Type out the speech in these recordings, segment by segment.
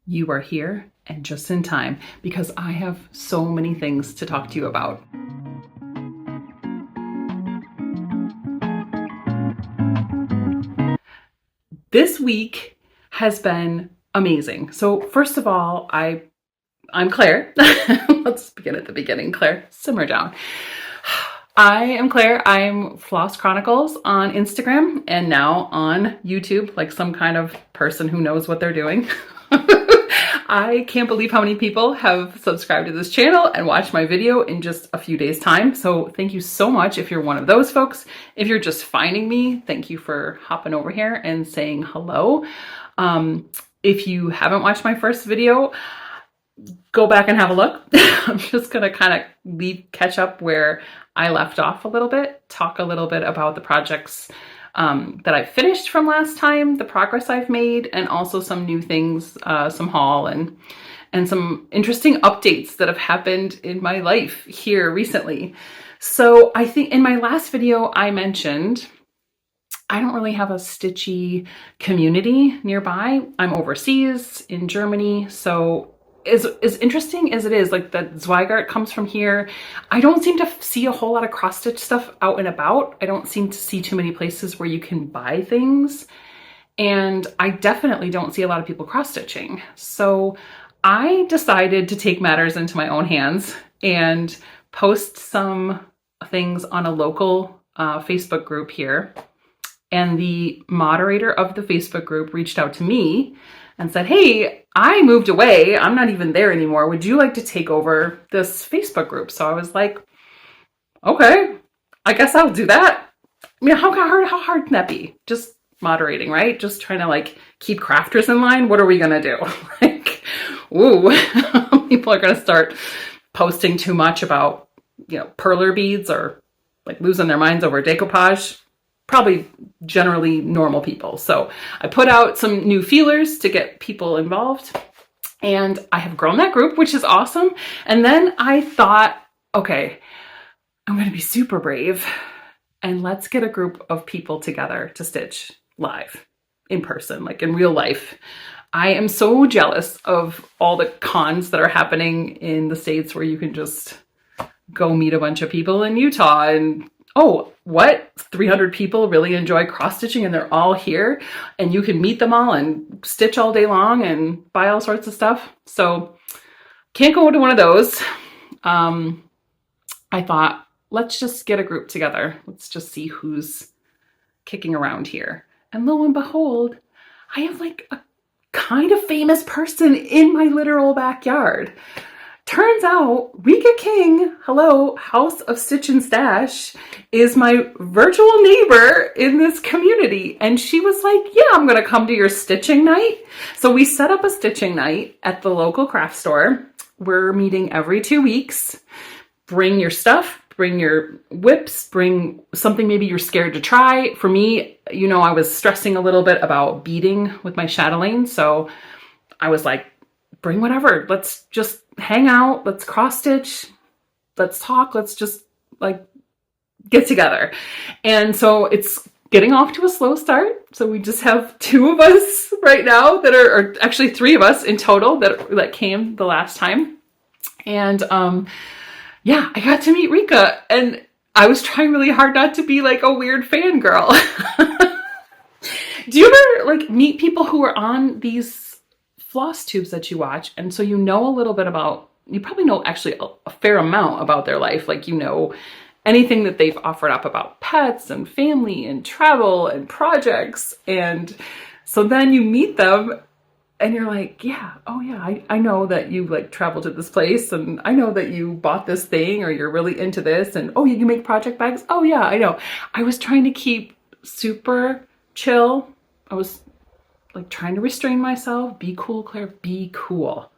you are here and just in time because I have so many things to talk to you about. This week has been amazing. So first of all, I'm Claire. Let's begin at the beginning. Claire, simmer down. I am Claire. I'm Floss Chronicles on Instagram and now on YouTube, like some kind of person who knows what they're doing. I can't believe how many people have subscribed to this channel and watched my video in just a few days' time. So thank you so much if you're one of those folks. If you're just finding me, thank you for hopping over here and saying hello. If you haven't watched my first video, go back and have a look. I'm just gonna kind of catch up where I left off a little bit, talk a little bit about the projects that I finished from last time, the progress I've made, and also some new things, some haul and some interesting updates that have happened in my life here recently. So I think in my last video I mentioned I don't really have a stitchy community nearby. I'm overseas in Germany, so as interesting as it is, like the Zweigart comes from here, I don't seem to see a whole lot of cross stitch stuff out and about. I don't seem to see too many places where you can buy things. And I definitely don't see a lot of people cross stitching. So I decided to take matters into my own hands and post some things on a local Facebook group here. And the moderator of the Facebook group reached out to me and said, hey, I moved away. I'm not even there anymore. Would you like to take over this Facebook group? So I was like, okay, I guess I'll do that. I mean, how hard can that be? Just moderating, right? Just trying to like keep crafters in line. What are we gonna do? Like, ooh, people are gonna start posting too much about, perler beads or like losing their minds over decoupage. Probably generally normal people. So I put out some new feelers to get people involved and I have grown that group, which is awesome. And then I thought, okay, I'm going to be super brave and let's get a group of people together to stitch live in person, like in real life. I am so jealous of all the cons that are happening in the States where you can just go meet a bunch of people in Utah and oh, what? 300 people really enjoy cross-stitching and they're all here and you can meet them all and stitch all day long and buy all sorts of stuff. So can't go to one of those. I thought, let's just get a group together. Let's just see who's kicking around here. And lo and behold, I have like a kind of famous person in my literal backyard. Turns out Rika King, hello, House of Stitch and Stash, is my virtual neighbor in this community. And she was like, yeah, I'm going to come to your stitching night. So we set up a stitching night at the local craft store. We're meeting every 2 weeks. Bring your stuff, bring your whips, bring something maybe you're scared to try. For me, I was stressing a little bit about beading with my chatelaine. So I was like, bring whatever. Let's just hang out. Let's cross stitch. Let's talk. Let's just like get together. And so it's getting off to a slow start. So we just have 2 of us right now that are actually 3 of us in total that came the last time. And yeah, I got to meet Rika and I was trying really hard not to be like a weird fangirl. Do you ever like meet people who are on these floss tubes that you watch and so you know a little bit about, you probably know actually a fair amount about their life, like anything that they've offered up about pets and family and travel and projects, and so then you meet them and you're like, yeah, oh yeah, I know that you like traveled to this place and I know that you bought this thing or you're really into this and oh, you make project bags, oh yeah, I know. I was trying to keep super chill. I was like trying to restrain myself, be cool, Claire, be cool.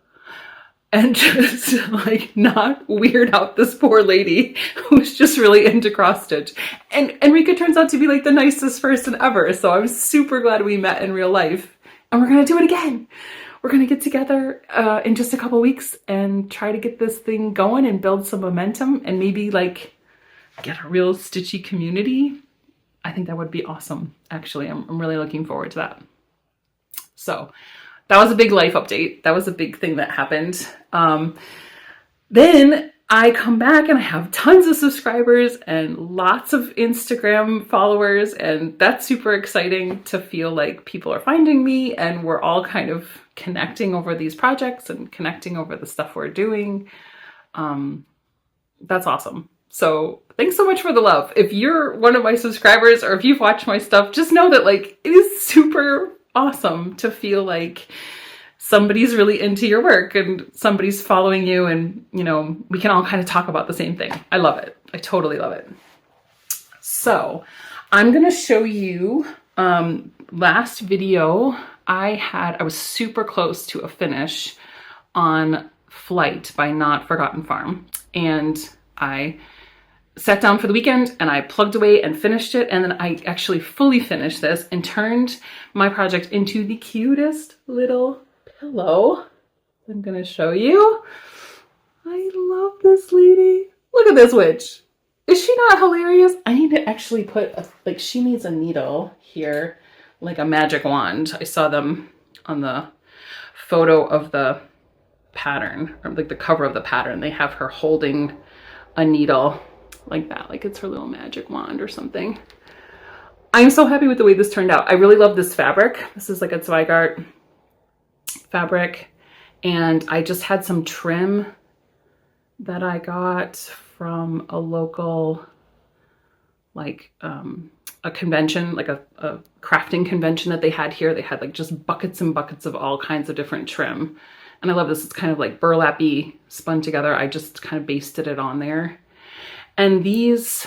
And just like not weird out this poor lady who's just really into cross stitch. And Rika turns out to be like the nicest person ever. So I'm super glad we met in real life and we're going to do it again. We're going to get together in just a couple weeks and try to get this thing going and build some momentum and maybe like get a real stitchy community. I think that would be awesome. Actually, I'm really looking forward to that. So that was a big life update. That was a big thing that happened. Then I come back and I have tons of subscribers and lots of Instagram followers, and that's super exciting to feel like people are finding me and we're all kind of connecting over these projects and connecting over the stuff we're doing. That's awesome. So thanks so much for the love. If you're one of my subscribers or if you've watched my stuff, just know that like it is super awesome to feel like somebody's really into your work and somebody's following you, and you know, we can all kind of talk about the same thing. I love it. I totally love it. So I'm gonna show you last video I was super close to a finish on Flight by Not Forgotten Farm, and I sat down for the weekend and I plugged away and finished it, and then I actually fully finished this and turned my project into the cutest little pillow. I'm gonna show you. I love this lady. Look at this witch. Is she not hilarious? I need to actually put like she needs a needle here, like a magic wand. I saw them on the photo of the pattern, or like the cover of the pattern. They have her holding a needle like that, like it's her little magic wand or something. I'm so happy with the way this turned out. I really love this fabric. This is like a Zweigart fabric, and I just had some trim that I got from a local, like a convention, like a crafting convention that they had here. They had like just buckets and buckets of all kinds of different trim, and I love this. It's kind of like burlappy spun together. I just kind of basted it on there. And these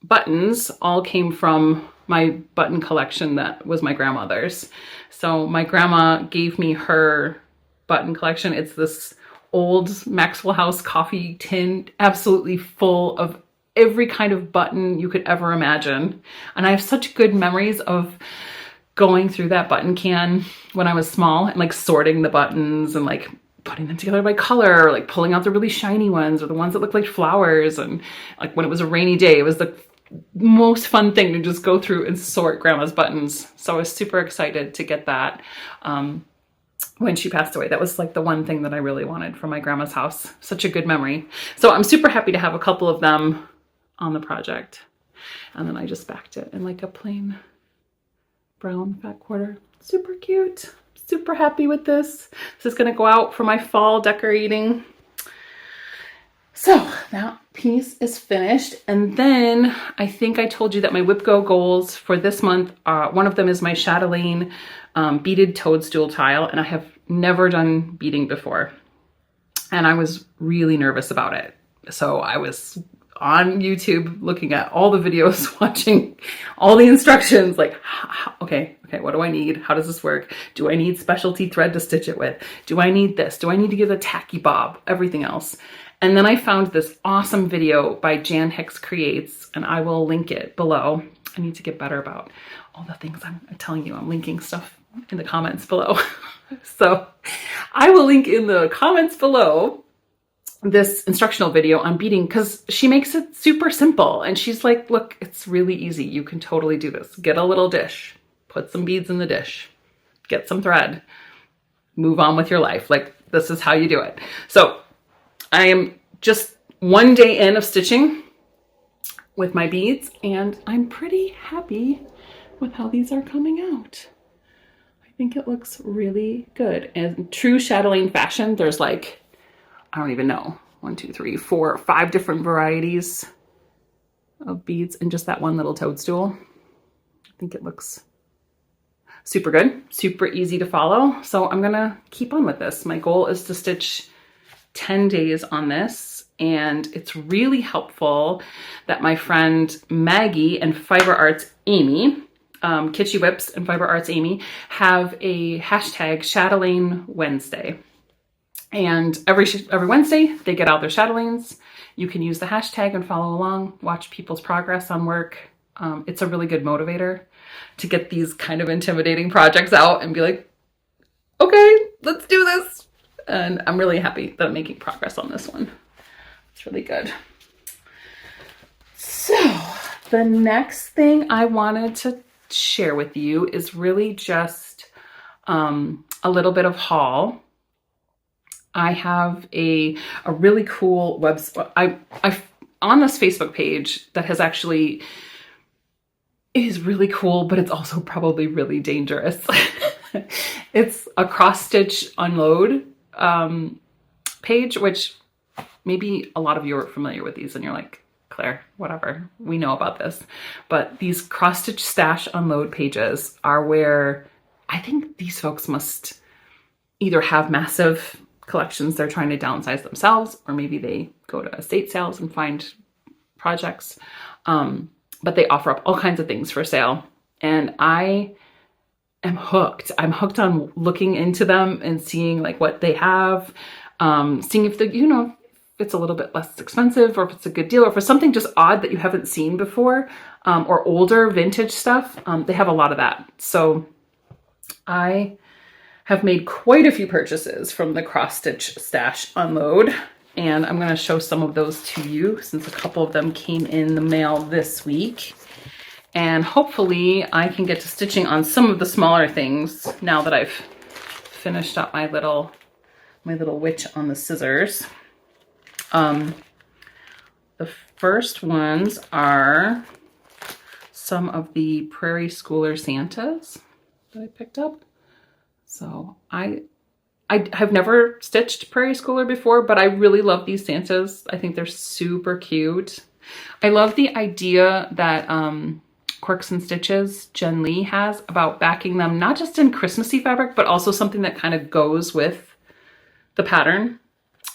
buttons all came from my button collection that was my grandmother's. So my grandma gave me her button collection. It's this old Maxwell House coffee tin, absolutely full of every kind of button you could ever imagine. And I have such good memories of going through that button can when I was small and like sorting the buttons and like putting them together by color, or like pulling out the really shiny ones or the ones that look like flowers. And like when it was a rainy day, it was the most fun thing to just go through and sort grandma's buttons. So I was super excited to get that when she passed away. That was like the one thing that I really wanted from my grandma's house. Such a good memory. So I'm super happy to have a couple of them on the project. And then I just backed it in like a plain brown fat quarter. Super cute. Super happy with this. This is gonna go out for my fall decorating. So that piece is finished. And then I think I told you that my WIPGO goals for this month, one of them is my chatelaine beaded toads dual tile, and I have never done beading before. And I was really nervous about it. So I was on YouTube looking at all the videos, watching all the instructions, like, okay, what do I need? How does this work? Do I need specialty thread to stitch it with? Do I need this? Do I need to give a tacky bob? Everything else. And then I found this awesome video by Jan Hicks Creates, and I will link it below. I need to get better about all the things I'm telling you. I'm linking stuff in the comments below. So I will link in the comments below this instructional video on beading, because she makes it super simple. And she's like, look, it's really easy. You can totally do this. Get a little dish, put some beads in the dish, get some thread, move on with your life. Like, this is how you do it. So I am just one day in of stitching with my beads, and I'm pretty happy with how these are coming out. I think it looks really good. And true chatelaine fashion, there's like, I don't even know, 1, 2, 3, 4, 5 different varieties of beads in just that one little toadstool. I think it looks super good, super easy to follow. So I'm gonna keep on with this. My goal is to stitch 10 days on this, and it's really helpful that my friend Maggie and Fiber Arts Amy, Kitschy Whips and Fiber Arts Amy, have a hashtag Chatelaine Wednesday. And every Wednesday they get out their chatelaines. You can use the hashtag and follow along, watch people's progress on work. It's a really good motivator to get these kind of intimidating projects out and be like, okay, let's do this. And I'm really happy that I'm making progress on this one. It's really good. So the next thing I wanted to share with you is really just a little bit of haul. I have a really cool website. I on this Facebook page that has actually is really cool, but it's also probably really dangerous. It's a cross stitch unload page, which maybe a lot of you are familiar with these and you're like, Claire, whatever, we know about this. But these cross stitch stash unload pages are where I think these folks must either have massive collections they're trying to downsize themselves, or maybe they go to estate sales and find projects. But they offer up all kinds of things for sale. And I am hooked. I'm hooked on looking into them and seeing like what they have, seeing if the, if it's a little bit less expensive or if it's a good deal or if it's something just odd that you haven't seen before, or older vintage stuff. They have a lot of that. So I have made quite a few purchases from the cross stitch stash unload, and I'm going to show some of those to you since a couple of them came in the mail this week. And hopefully I can get to stitching on some of the smaller things now that I've finished up my little witch on the scissors. The first ones are some of the Prairie Schooler Santas that I picked up. So I have never stitched Prairie Schooler before, but I really love these Santas. I think they're super cute. I love the idea that Quirks and Stitches, Jen Lee, has about backing them not just in Christmassy fabric, but also something that kind of goes with the pattern,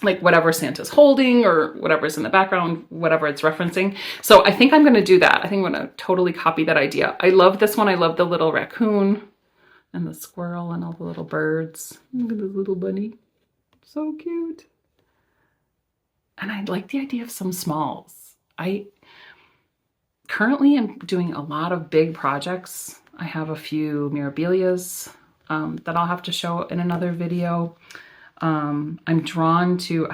like whatever Santa's holding or whatever's in the background, whatever it's referencing. So I think I'm going to do that. I think I'm going to totally copy that idea. I love this one. I love the little raccoon and the squirrel and all the little birds. Look at this little bunny. So cute. And I like the idea of some smalls. I currently am doing a lot of big projects. I have a few Mirabilias that I'll have to show in another video. I'm drawn to,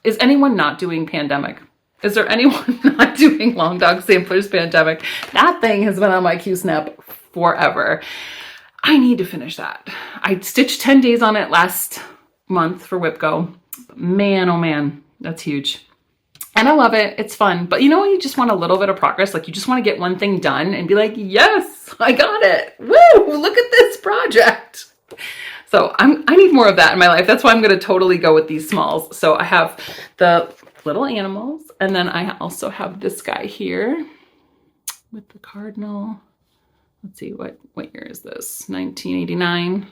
is anyone not doing Pandemic? Is there anyone not doing Long Dog Samplers Pandemic? That thing has been on my Q-Snap forever. I need to finish that. I stitched 10 days on it last month for WhipGo. Man, oh man, that's huge. And I love it. It's fun. But you know when you just want a little bit of progress? Like you just want to get one thing done and be like, yes, I got it. Woo, look at this project. So I need more of that in my life. That's why I'm going to totally go with these smalls. So I have the little animals, and then I also have this guy here with the cardinal. Let's see, what year is this? 1989.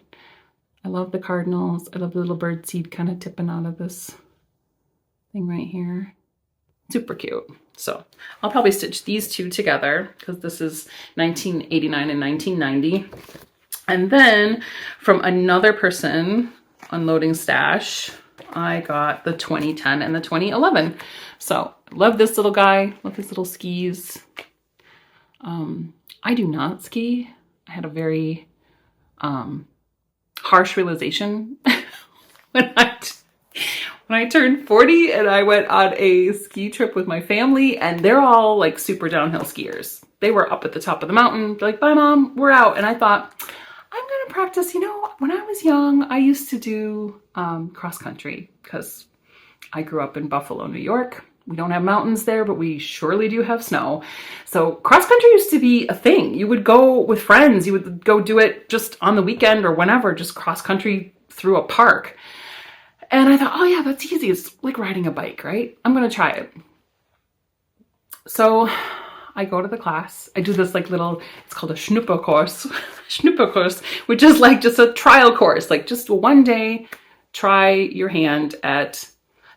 I love the cardinals. I love the little bird seed kind of tipping out of this thing right here. Super cute. So I'll probably stitch these two together because this is 1989 and 1990. And then from another person, Unloading Stash, I got the 2010 and the 2011. So love this little guy. Love his little skis. I do not ski. I had a very harsh realization when I turned 40 and I went on a ski trip with my family, and they're all like super downhill skiers. They were up at the top of the mountain, like, bye mom, we're out. And I thought, I'm going to practice. When I was young, I used to do cross country because I grew up in Buffalo, New York. We don't have mountains there, but we surely do have snow. So cross country used to be a thing. You would go with friends. You would go do it just on the weekend or whenever, just cross country through a park. And I thought, oh yeah, that's easy. It's like riding a bike, right? I'm going to try it. So I go to the class. I do this like little, it's called a Schnupperkurs, which is like just a trial course, like just one day, try your hand at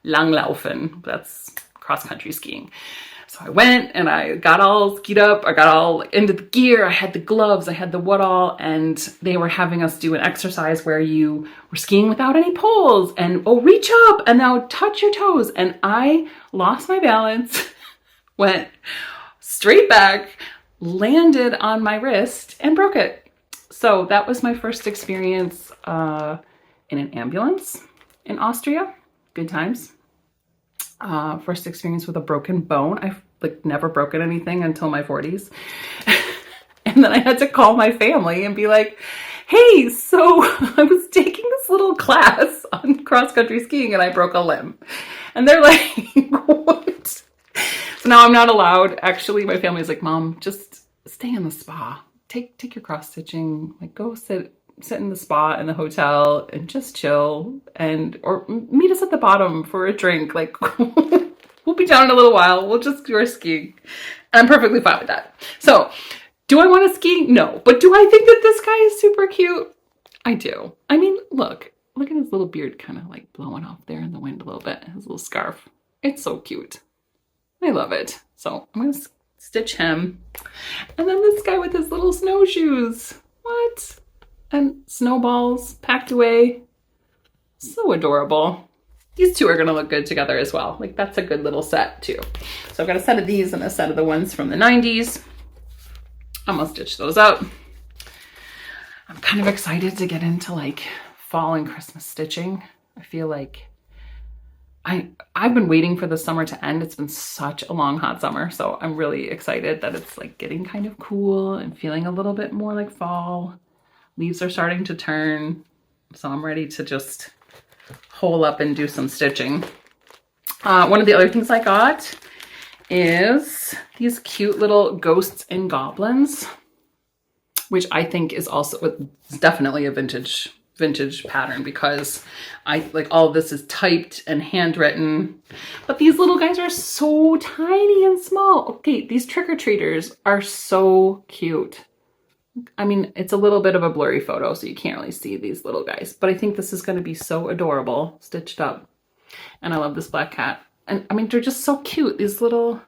Langlaufen. That's cross-country skiing. So I went and I got all skied up. I got all into the gear. I had the gloves. I had the what all. And they were having us do an exercise where you were skiing without any poles. And, oh, reach up and now touch your toes. And I lost my balance, went straight back, landed on my wrist and broke it. So that was my first experience in an ambulance in Austria. Good times. First experience with a broken bone. I've never broken anything until my 40s. And then I had to call my family and be like, Hey, so I was taking this little class on cross-country skiing and I broke a limb. And they're like, what? So now I'm not allowed. Actually, my family's like, Mom, just stay in the spa. Take your cross stitching. Like, go sit in the spa in the hotel and just chill, and or meet us at the bottom for a drink. Like, we'll be down in a little while. We'll just go skiing. And I'm perfectly fine with that. So, do I want to ski? No. But do I think that this guy is super cute? I do. I mean, look at his little beard kind of like blowing off there in the wind a little bit. His little scarf. It's so cute. I love it. So I'm going to stitch him. And then this guy with his little snowshoes. What? And snowballs packed away. So adorable. These two are going to look good together as well. Like, that's a good little set too. So I've got a set of these and a set of the ones from the 90s. I'm going to stitch those up. I'm kind of excited to get into like fall and Christmas stitching. I feel like I've been waiting for the summer to end. It's been such a long, hot summer. So I'm really excited that it's like getting kind of cool and feeling a little bit more like fall. Leaves are starting to turn. So I'm ready to just hole up and do some stitching. One of the other things I got is these cute little ghosts and goblins, which I think is also definitely a vintage pattern, because I like all of this is typed and handwritten, but these little guys are so tiny and small. Okay, these trick-or-treaters are so cute. I mean, it's a little bit of a blurry photo, so you can't really see these little guys, but I think this is going to be so adorable stitched up. And I love this black cat. And I mean, they're just so cute. These little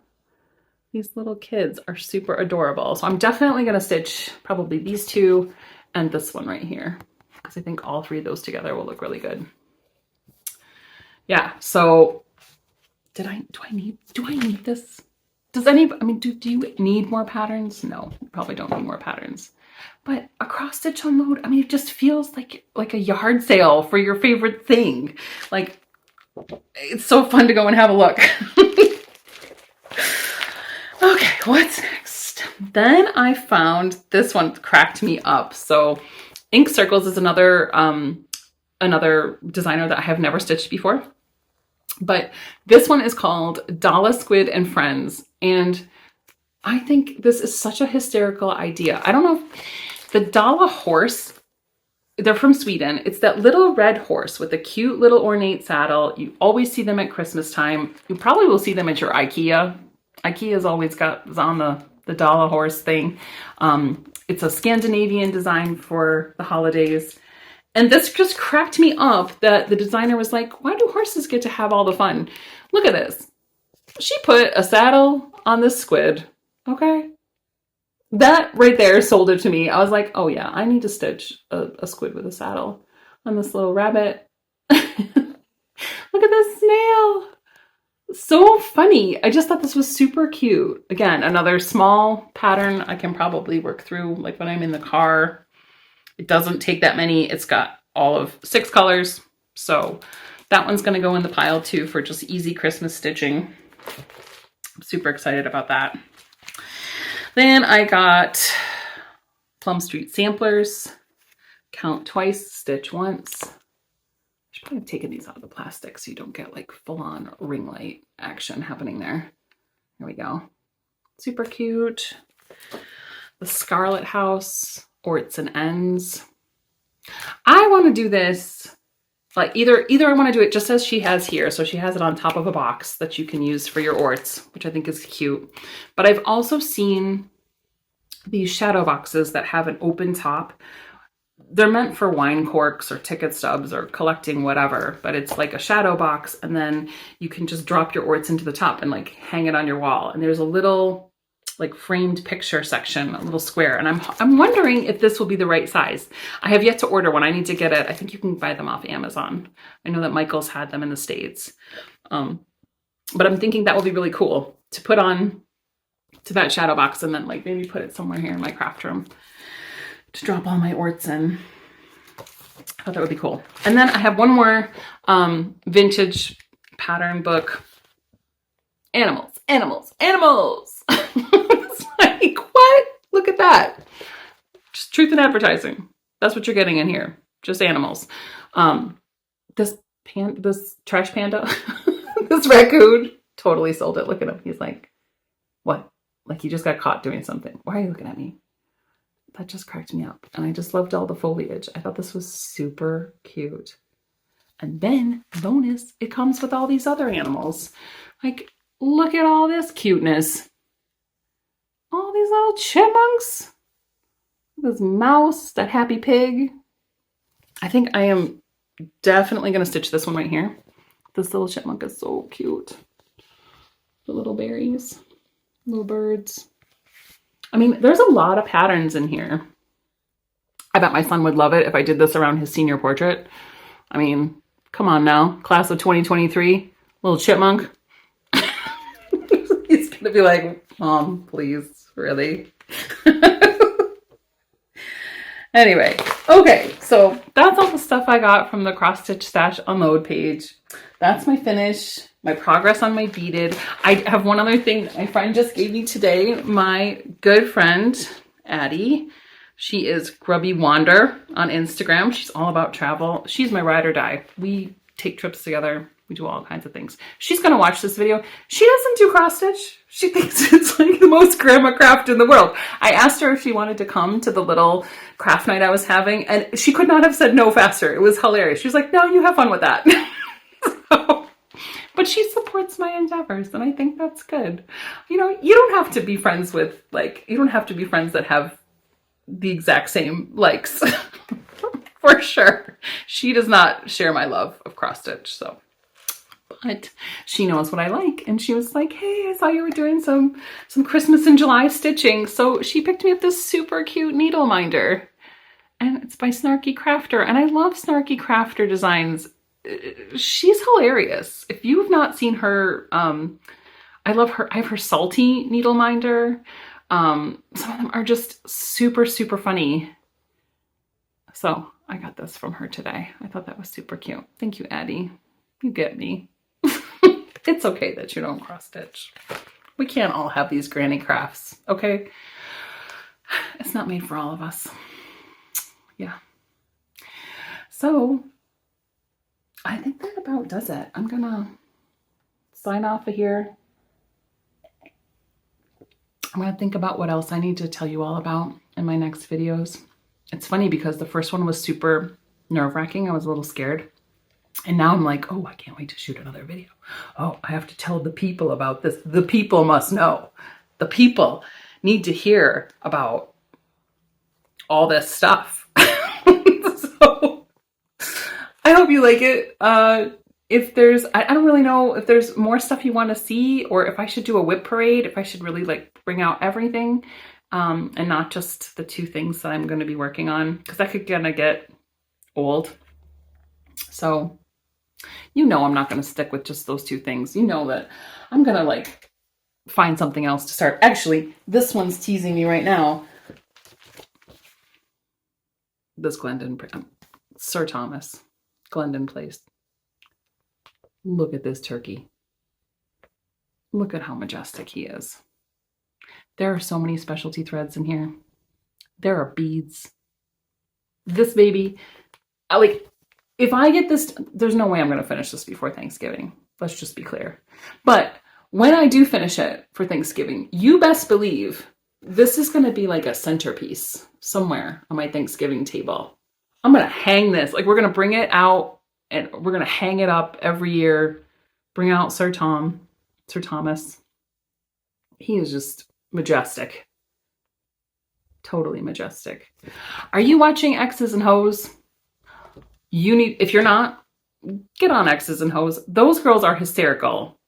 kids are super adorable. So I'm definitely going to stitch probably these two and this one right here, because I think all three of those together will look really good. Yeah. So do I need this? Do you need more patterns? No, you probably don't need more patterns. But a cross stitch unload, I mean, it just feels like a yard sale for your favorite thing. Like, it's so fun to go and have a look. Okay, what's next? Then I found this one cracked me up. So Ink Circles is another designer that I have never stitched before. But this one is called Dala Squid and Friends. And I think this is such a hysterical idea. I don't know if the Dala horse, they're from Sweden. It's that little red horse with a cute little ornate saddle. You always see them at Christmas time. You probably will see them at your IKEA. IKEA's always is on the Dala horse thing. It's a Scandinavian design for the holidays. And this just cracked me up that the designer was like, why do horses get to have all the fun? Look at this. She put a saddle on this squid. Okay. That right there sold it to me. I was like, oh yeah, I need to stitch a squid with a saddle on this little rabbit. Look at this snail. So funny. I just thought this was super cute. Again, another small pattern I can probably work through like when I'm in the car. It doesn't take that many. It's got all of 6 colors. So that one's going to go in the pile too for just easy Christmas stitching. I'm super excited about that. Then I got Plum Street samplers. Count twice, stitch once. I should probably have taken these out of the plastic so you don't get like full-on ring light action happening there. There we go. Super cute. The Scarlet House, Orts and Ends. I want to do this like either I want to do it just as she has here. So she has it on top of a box that you can use for your orts, which I think is cute. But I've also seen these shadow boxes that have an open top. They're meant for wine corks or ticket stubs or collecting whatever, but it's like a shadow box, and then you can just drop your orts into the top and like hang it on your wall. And there's a little like framed picture section, a little square. And I'm wondering if this will be the right size. I have yet to order one. I need to get it. I think you can buy them off Amazon. I know that Michael's had them in the States. But I'm thinking that will be really cool to put on to that shadow box, and then like maybe put it somewhere here in my craft room to drop all my orts in. I thought that would be cool. And then I have one more vintage pattern book. Animals. It's like, what? Look at that. Just truth in advertising. That's what you're getting in here. Just animals. This trash panda, this raccoon totally sold it. Look at him. He's like, what? Like he just got caught doing something. Why are you looking at me? That just cracked me up. And I just loved all the foliage. I thought this was super cute. And then, bonus, it comes with all these other animals. Like, look at all this cuteness. All these little chipmunks. This mouse, that happy pig. I think I am definitely going to stitch this one right here. This little chipmunk is so cute. The little berries, little birds. I mean, there's a lot of patterns in here. I bet my son would love it if I did this around his senior portrait. I mean, come on now. Class of 2023, little chipmunk. He's going to be like, Mom, please, really? Anyway, okay, so that's all the stuff I got from the Cross Stitch Stash Unload page. That's my finish, my progress on my beaded. I have one other thing that my friend just gave me today. My good friend, Addie, she is Grubby Wander on Instagram. She's all about travel. She's my ride or die. We take trips together. We do all kinds of things. She's going to watch this video. She doesn't do cross stitch. She thinks it's like the most grandma craft in the world. I asked her if she wanted to come to the little craft night I was having, and she could not have said no faster. It was hilarious. She was like, no, you have fun with that. But she supports my endeavors, and I think that's good. You know, you don't have to be friends with, like, you don't have to be friends that have the exact same likes. For sure. She does not share my love of cross stitch, so. But she knows what I like, and she was like, hey, I saw you were doing some Christmas in July stitching, so she picked me up this super cute needle minder, and it's by Snarky Crafter, and I love Snarky Crafter designs. She's hilarious. If you have not seen her, I love her. I have her salty needle minder. Some of them are just super, super funny. So I got this from her today. I thought that was super cute. Thank you, Addie. You get me. It's okay that you don't cross stitch. We can't all have these granny crafts, okay? It's not made for all of us. Yeah. So I think that about does it. I'm gonna sign off of here. I'm gonna think about what else I need to tell you all about in my next videos. It's funny because the first one was super nerve-wracking. I was a little scared. And now I'm like, oh, I can't wait to shoot another video. Oh, I have to tell the people about this. The people must know. The people need to hear about all this stuff. So I hope you like it. If there's, I don't really know if there's more stuff you want to see, or if I should do a whip parade, if I should really like bring out everything, and not just the two things that I'm going to be working on, because that could kind of get old. So, you know, I'm not going to stick with just those two things. You know that I'm going to like find something else to start. Actually, this one's teasing me right now. This Glendon, Sir Thomas, Glendon Place. Look at this turkey. Look at how majestic he is. There are so many specialty threads in here. There are beads. This baby, if I get this, there's no way I'm going to finish this before Thanksgiving. Let's just be clear. But when I do finish it for Thanksgiving, you best believe this is going to be like a centerpiece somewhere on my Thanksgiving table. I'm going to hang this. Like, we're going to bring it out and we're going to hang it up every year. Bring out Sir Thomas. He is just majestic. Totally majestic. Are you watching X's and Hoes? If you're not, get on X's and Hoes. Those girls are hysterical.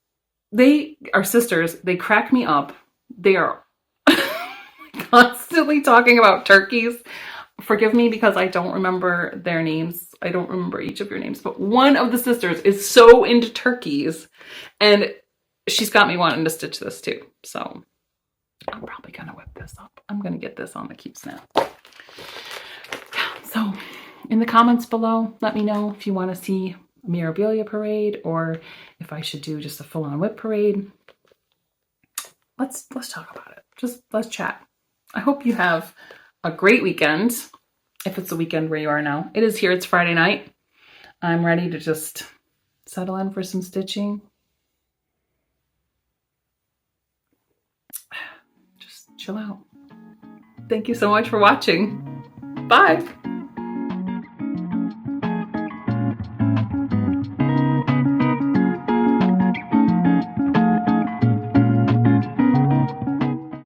They are sisters. They crack me up. They are constantly talking about turkeys. Forgive me because I don't remember their names. I don't remember each of your names, but one of the sisters is so into turkeys, and she's got me wanting to stitch this too. So I'm probably gonna whip this up. I'm gonna get this on the Keep Snap. So in the comments below, let me know if you want to see a Mirabilia parade or if I should do just a full-on whip parade. Let's talk about it. Just let's chat. I hope you have a great weekend. if it's the weekend where you are now. It is here. It's Friday night. I'm ready to just settle in for some stitching. Just chill out. Thank you so much for watching. Bye.